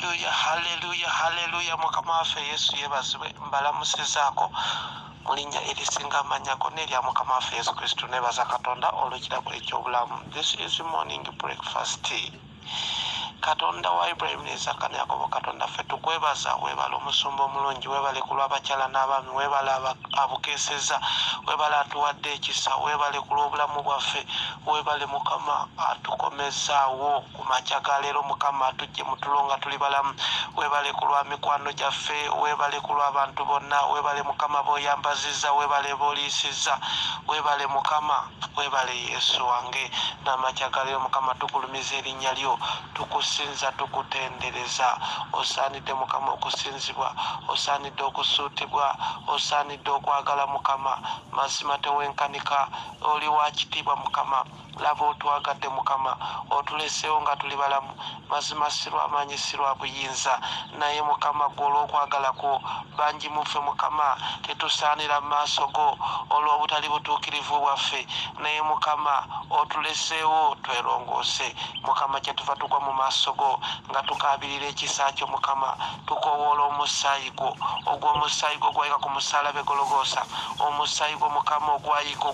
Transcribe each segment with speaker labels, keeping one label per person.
Speaker 1: Hallelujah, hallelujah, hallelujah. Mukama waffe Yesu yeebazibwe. Mbalamusizaako mu linnya erisinga amanyako n'erya Mukama waffe Yesu Kristo. Neebaza Katonda olw'ekirabo eky'obulamu. This is morning breakfast. Katonda wa Ibrahim n'Isaka ne Yakobo, Katonda ffe tukwebaza. Weebala omusumba omulungi, weebale ku lw'abakyala n'abaami, weebale abukeeseza, weebale atuwadde ekisa, weebale ku lw'obulamu bwaffe, weebale Mukama atukomezaawo ku makya ga leero. Mukama atujje mu tulo nga tuli balamu, weebale ku lwa mikwano gyaffe, weebale ku lw'abantu bonna, weebale Mukama b'oyambazizza, weebale b'oliisizza, weebale Mukama, weebale Yesu wange. N'amakya ga leero Mukama tukulumiza erinnya lyo, tukusinza tukutendereza. Osaanidde Mukama okusinzibwa, osaanidde okusuutibwa, osaanidde okwagala Mukama. Mazima tewenkanika, oli wa kitiibwa Mukama. Laba otwagadde Mukama, otuleseewo nga tuli balamu. Mazima si lw'amaanyi si lwa buyinza, naye Mukama gwe olw'okwagala kwo bangi muffe Mukama tetusaanira mu maaso go olw'obutali butuukirivu bwaffe, naye Mukama otuleseewo twerongoose. Mukama kyetuva tugwa mu maaso go nga tukaabirira ekisa kyo Mukama, tukoowoola omusaayi gwo, ogw'omusaayi gwo gwayika ku musaalaba Gologoosa, omusaayi gwo Mukama ogwayika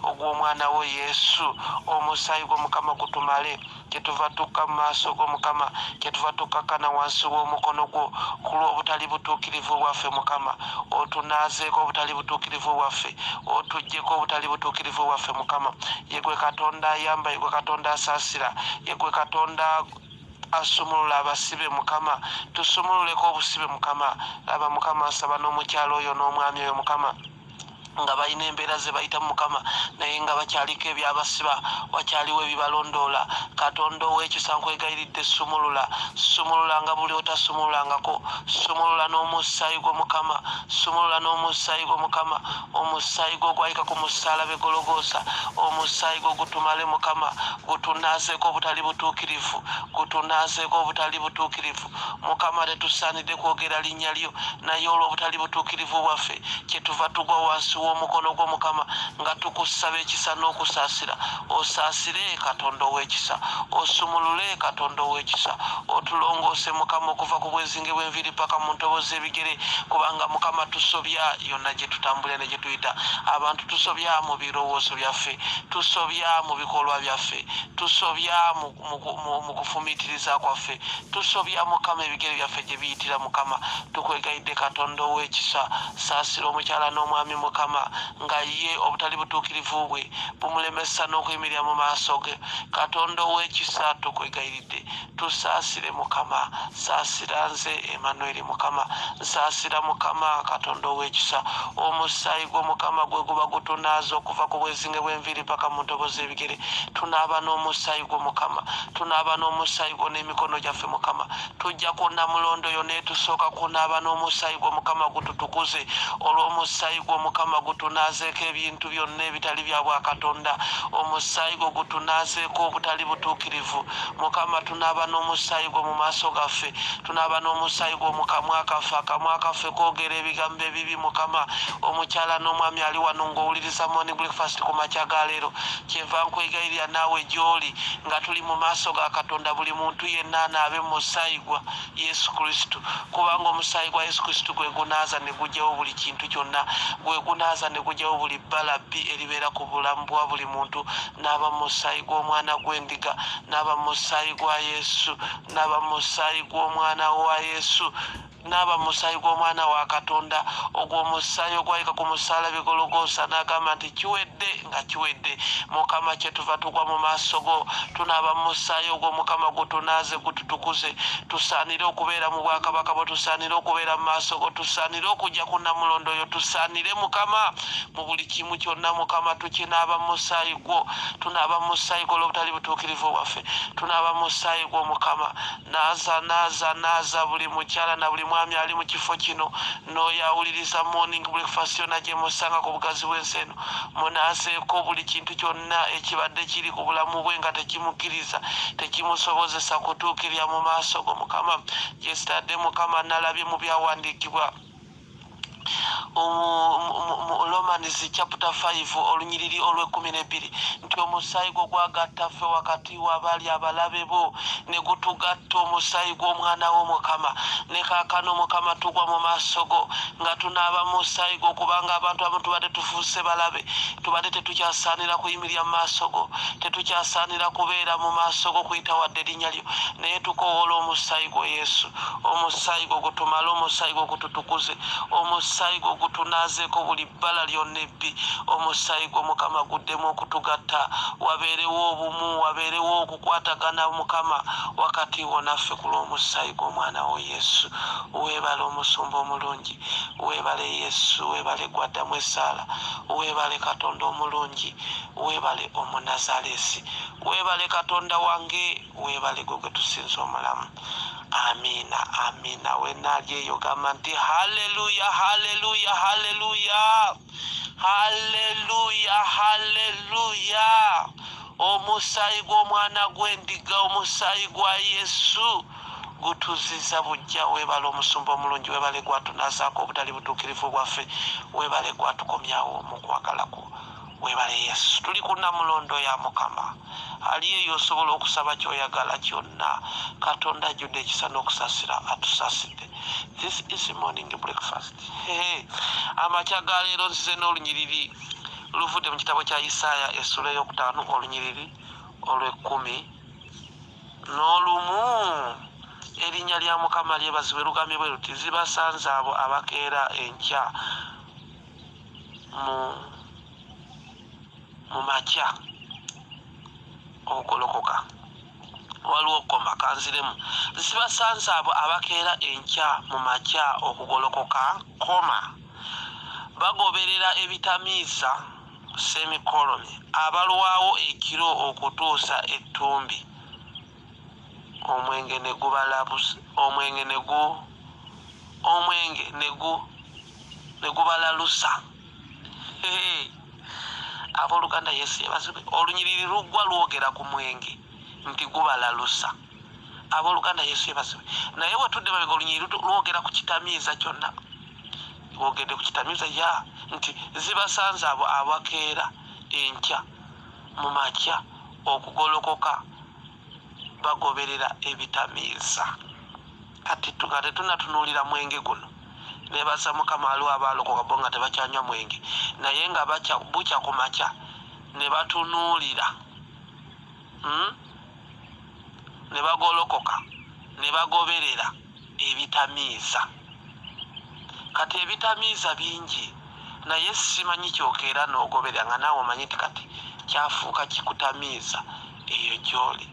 Speaker 1: ogw'omwana wo Yesu, omusaayi gwo Mukama gutumale. Kyetuva tukka mu maaso go Mukama, kyetuva tukkakana wansi w'omukono gwo ku lw'obutali butuukirivu bwaffe Mukama. Otunaazeeko obutali butuukirivu bwaffe, otuggyeko obutali butuukirivu bwaffe Mukama. Ye gwe Katonda ayamba, ye gwe Katonda asaasira, ye gwe Katonda asumulula abasibe Mukama. Tusumululeko obusibe Mukama. Laba Mukama nsaba n'omukyalo oyo n'omwami oyo Mukama nga balina embeera ze bayitamu Mukama, naye nga bakyaliko ebyabasiba, wakyaliwo ebibalondoola. Katonda ow'ekisa nkwegayiridde, sumulula nga buli otasumululangako. Sumulula n'omusaayi gwo Mukama, sumulula n'omusaayi gwo Mukama, omusaayi gwo gwayika ku musaalaba Gologoosa, omusaayi gwo gutumale Mukama, gutunaazeeko obutali butuukirivu, gutunaazeeko obutali butuukirivu Mukama. Tetusaanidde kwogera linnya lyo, naye olw'obutali butuukirivu bwaffe kyetuva tugwa wansi w'omukono gwo Mukama nga tukusaba ekisa n'okusaasira. Osaasire Katonda ow'ekisa, osumulule Katonda ow'ekisa, otulongoose Mukama okuva ku bwezinge bw'enviiri paka mu ntobo z'ebigere, kubanga Mukama tusobya yonna gye tutambulira ne gye tuyita. Abantu tusobya mu birowoozo byaffe, tusobya mu bikolwa byaffe, tusobya mu kufumiitiriza kwaffe, tusobya Mukama ebigere byaffe gye biyitira Mukama. Tukwegayidde Katonda ow'ekisa, saasira omukyala n'omwami Mukama nga ye obutali butuukirivu bwe bumulemesa n'okuyimirira mu maaso ge. Katonda ow'ekisa tukwegayiridde, tusaasire Mukama. Saasira nze Emmanuel Mukama, nsaasira Mukama Katonda ow'ekisa. Omusaayi gwo Mukama gwe guba gutunaaza okuva ku bwezinge bw'enviiri paka mu ntobo z'ebigere. Tunaaba n'omusaayi gwo Mukama, tunaaba n'omusaayi gwo n'emikono gyaffe Mukama. Tujja ku Namulondo yo naye tusooka kunaaba n'omusaayi gwo Mukama gututukuze. Olw'omusaayi gwo Mukama gutunaazeeko ebintu byonna ebitali bya Bwakatonda. Omusaayi gwo gutunaazeeko obutali butuukirivu Mukama. Tunaaba n'omusaayi gwo mu maaso gaffe, tunaaba n'omusaayi gwo mu kamwa kaffe, akamwa kaffe koogera ebigambo ebibi Mukama. Omukyala n'omwami ali wano ng'owuliriza morning breakfast ku makya ga leero, kyenva nkwegayirira naawe gy'oli nga tuli mu maaso ga Katonda, buli muntu yenna anaabe mu musaayi gwa Yesu Kristo, kubanga omusaayi gwa Yesu Kristo gwe gunaaza ne gugyawo buli kintu kyonna, gwe gunaaza ne gugyawo buli bbalabi eribeera ku bulamu bwa buli muntu. Naaba mu musaayi gw'omwana gw'endiga, naaba mu musaayi gwa Yesu, naaba mu musaayi gw'omwana wa Yesu, naaba mu musaayi gw'omwana wa Katonda, ogw'omusaayi ogwayika ku musaalaba Gologoosa n'agamba nti kiwedde, nga kiwedde Mukama. Kyetuva tugwa mu maaso go, tunaaba mu musaayi ogwo Mukama gutunaaze gututukuze. Tusaanire okubeera mu bwakabaka bwo, tusaanire okubeera mu maaso go, tusaanire okujja ku Namulondo yo, tusaanire Mukama mu buli kimu kyonna Mukama. Tukinaaba mu musaayi gwo, tunaaba mu musaayi gwo olw'obutali butuukirivu bwaffe, tunaaba mu musaayi gwo Mukama. Naaza buli mukyala na buli mwami ali mu kifo kino n'oyo awuliriza morning breakfast yonna gye musanga ku bugazi bw'ensi eno, munaazeeko buli kintu kyonna ekibadde kiri ku bulamu bwe nga tekimukkiriza, tekimusobozesa kutuukirira mu maaso go Mukama. Yesterday Mukama nalabye mu byawandiikibwa Romans chapter 5 olunyiriri olwe12 nti omusaayi gwo gwagatta ffe wakati w'abali abalabe bo ne gutugatta omusaayi gw'omwana w'Omukama ne kaakano Mukama tugwa mu maaso go nga tunaaba mu musaayi gwo kubanga abantu abamu tubadde tufuuse balabe tubadde tetukyasaanira kuyimirira mu maaso go tetukyasaanira kubeera mu maaso go kuyita wadde erinnya lyo naye tukowoola omusaayi gwo Yesu omusaayi gwo gutumala omusaayi gwo gututukuze omusaayi gwo gutunaazeeko buli bbala lyonna ebbi omusaayi gwo Mukama guddemu okutugatta wabeerewo obumu wabeerewo okukwatagana Mukama wakati wo naffe ku lw'omusaayi gw'omwana wo Yesu weebale omusumba omulungi weebale Yesu weebale gwaddamu essaala weebale Katonda omulungi weebale omunazaalesi weebale Katonda wange weebale gwe gwe tusinza omulamu amina amina wenali eyo gamba nti haleluya haleluya haleluya haleluya haleluya omusaayi gw'omwana gw'endiga omusaayi gwa Yesu gutuziza bujja weebale omusumba omulungi weebale gwatunazaako obutali butuukirivu bwaffe weebale gwatukomyawo mu kwagalako weebale Yesu tuli ku nnamulondo ya Mukama ali eyo osobola okusaba kyoyagala kyonna Katonda ajjudde ekisa n'okusaasira atusaasidde. This is morning breakfast. Amakya ga leero nzize n'olunyiriri luvudde mu kitabo kya Isaaya essula ey'okutaano olunyiriri olw'10 n'olumu. Erinnya lya Mukama lyebazibwe lugambye bwe luti zibasanze abo abakeera enkya mu makya okugolokoka waliwo koma kanziremu zibasanze abo abakeera enkya mu makya okugolokoka koma bagoberera ebitamiiza semikolomi abalwawo ekiro okutuusa ettumbi omwenge ne gubalalusa. Abooluganda Yesu yebazibwe olunyiriri luggwa lwogera ku mwenge nti gubalalusa. Abooluganda Yesu yebazibwe naye wetudde mabega olunyiriri lwogera ku kitamiiza kyonna lwogedde ku kitamiiza ya nti zibasanze abo abakeera enkya mu makya okugolokoka bagoberera ebitamiiza. Kati nga tetunatunuulira mwenge guno nebaza Mukama aliwo abaalokoka bo nga tebakyanywa mwenge naye nga bukya ku makya ne batunuulira ne bagolokoka ne bagoberera ebitamiiza. Kati ebitamiiza bingi naye simanyi kyokeera n'ogoberera nga naawe omanyi nti kati kyafuuka kikutamiiza eyo gy'oli.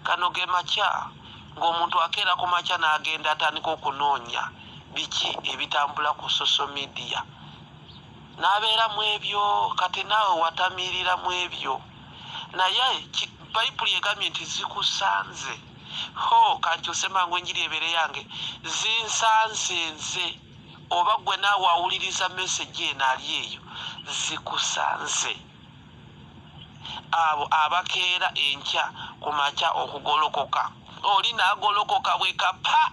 Speaker 1: Kano ge makya ng'omuntu akeera ku makya n'agenda atandika okunoonya biki ebitambula ku social media n'abeera mu ebyo kati naawe watamiirira mu ebyo naye bayibuli egambye nti zikusanze kankyuse mangu enjiri ebeere yange zinsanze nze oba gwe naawe awuliriza message eno ali eyo zikusanze abo abakeera enkya ku makya okugolokoka oli n'agolokoka bwe kapa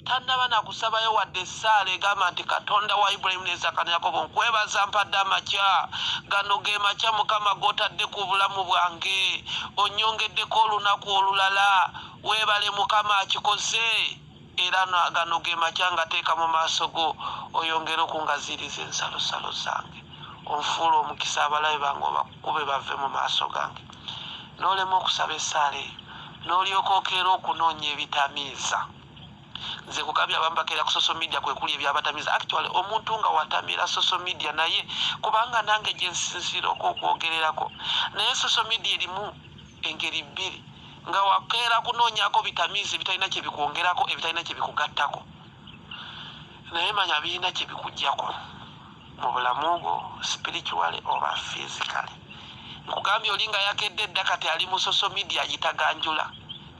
Speaker 1: tannaba nakusabayo wadde essaala egamba nti Katonda wa Ibulayimu ne Isaaka ne Yakobo nkwebaza mpadde amakya gano ge makya Mukama g'otadde ku bulamu bwange onnyongeddeko olunaku olulala weebale Mukama akikoze era gano ge makya ngateeka mu maaso go oyongere okungaziriza ensalosalo zange onfuula omukisa abalabe bange obakube bave mu maaso gange n'olema okusaba essaala eyo n'olyoka okeera okunoonya ebitamiiza. Nze kugambye abambakeera ku social media kwe kuli ebyabatamiiza actually omuntu nga watamira social media naye kubanga nange gye nsinziirako okwogererako naye social media erimu engeri bbiri nga wakeera kunoonyako bitamiiza ebitalina kye bikwongerako ebitalina kye bikugattako naye manya birina kye bikuggyako mu bulamu bwo spiritually oba physically. Nkugambye oli nga yakedde edda kati ali mu social media agitaganjula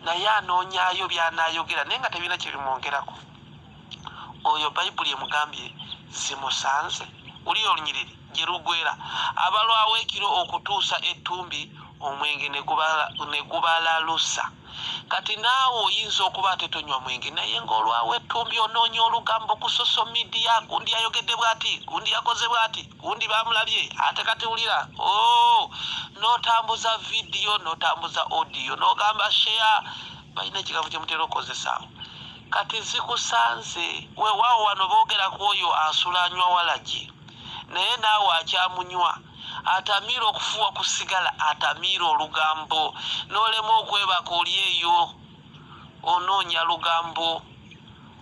Speaker 1: naye anoonyaayo by'anaayogera naye nga tebirina kye bimwongerako oyo bayibuli emugambye zimusanze. Uli olunyiriri gye lugwera abalwawo ekiro okutuusa ettumbi omwenge ne gubalalusa kati naawe oyinza okuba ate tonywa mwenge naye ng'olwawo ettumbi onoonya olugambo ku social media, gundi yayogedde bw'ati, gundi yakoze bw'ati, gundi baamulabye, ate kati wulira n'otambuza vidiyo n'otambuza audio n'ogamba share, balina ekigambo kye mutera okukozesaamu. Kati zikusanze weewaawo wano boogera ku oyo asula anywa walagi naye naawe akyamunywa atamiira okufuwa ku sigala, atamiira olugambo n'olema okwebaka oli eyo onoonya lugambo,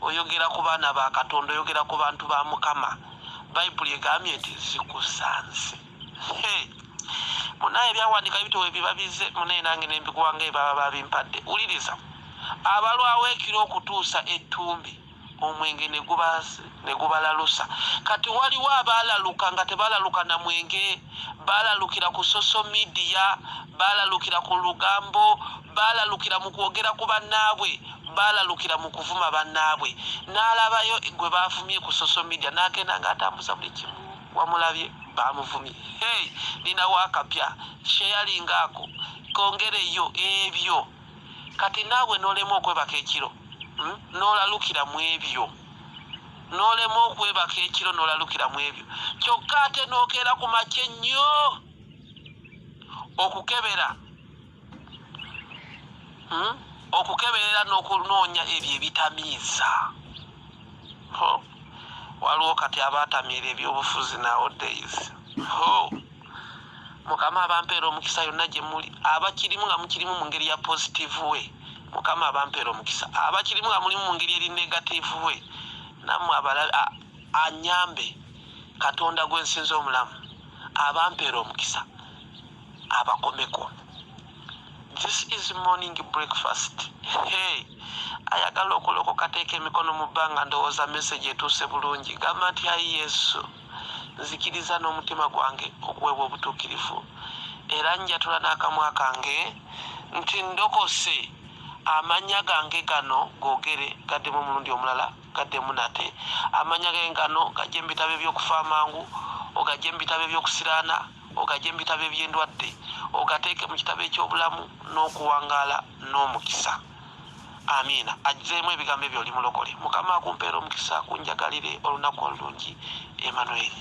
Speaker 1: oyogera ku baana ba Katonda, oyogera ku bantu ba Mukama. Bayibuli egambye nti zikusanze. Munaye ebyawandiika bitowe bibabize, munaye nange nembikuwanga ebaba babimpadde. Wuliriza, abalwawo ekiro okutuusa ettumbi omwenge ne gubalalusa. Kati waliwo abaalaluka nga tebalaluka na mwenge, baalalukira ku social media, baalalukira ku lugambo, baalalukira mu kwogera ku bannaabwe, baalalukira mu kuvuma bannaabwe. N'alabayo gwe baavumye ku social media n'agenda ng'atambuza buli kimu. Wamulabye baamuvumye. Nina waakapya sharing ako kongereyo ebyo. Kati naawe n'olema okwebaka ekiro, n'olalukira mu ebyo, n'olema okwebaka ekiro n'olalukira mu ebyo, kyokka ate n'okeera ku makya ennyo okukeberera n'okunoonya ebyo ebitamiiza. Waliwo kati abaatamira ebyobufuzi nowadays. Mukama abampeera omukisa yonna gye muli, abakirimu nga mukirimu mu ngeri ya positive we, Mukama abampeera omukisa. Abakirimu nga mulimu mu ngeri eri negative we, nammwe anyambe Katonda gwe nsinza omulamu abampeera omukisa abakomeko. This is morning breakfast. Ayagala okulokoka teeka emikono mu bbanga ndowooza message etuuse bulungi. Gamba nti ayi Yesu, nzikiriza n'omutima gwange okuweebwa obutuukirivu era njatula n'akamwa kange nti ndokose. Amanya gange gano googere gaddemu omulundi omulala, gaddemu nate. Amanya gange gano gajje mu bitabo eby'okufa amangu, ogajje mu bitabo eby'okusiraana, ogajje mu bitabo eby'endwadde, ogateeke mu kitabo eky'obulamu n'okuwangaala n'omukisa. Amiina. Ajjeemu ebigambo ebyo oli mulokole. Mukama akumpeera omukisa, kunjagalire olunaku olulungi. Emmanuel.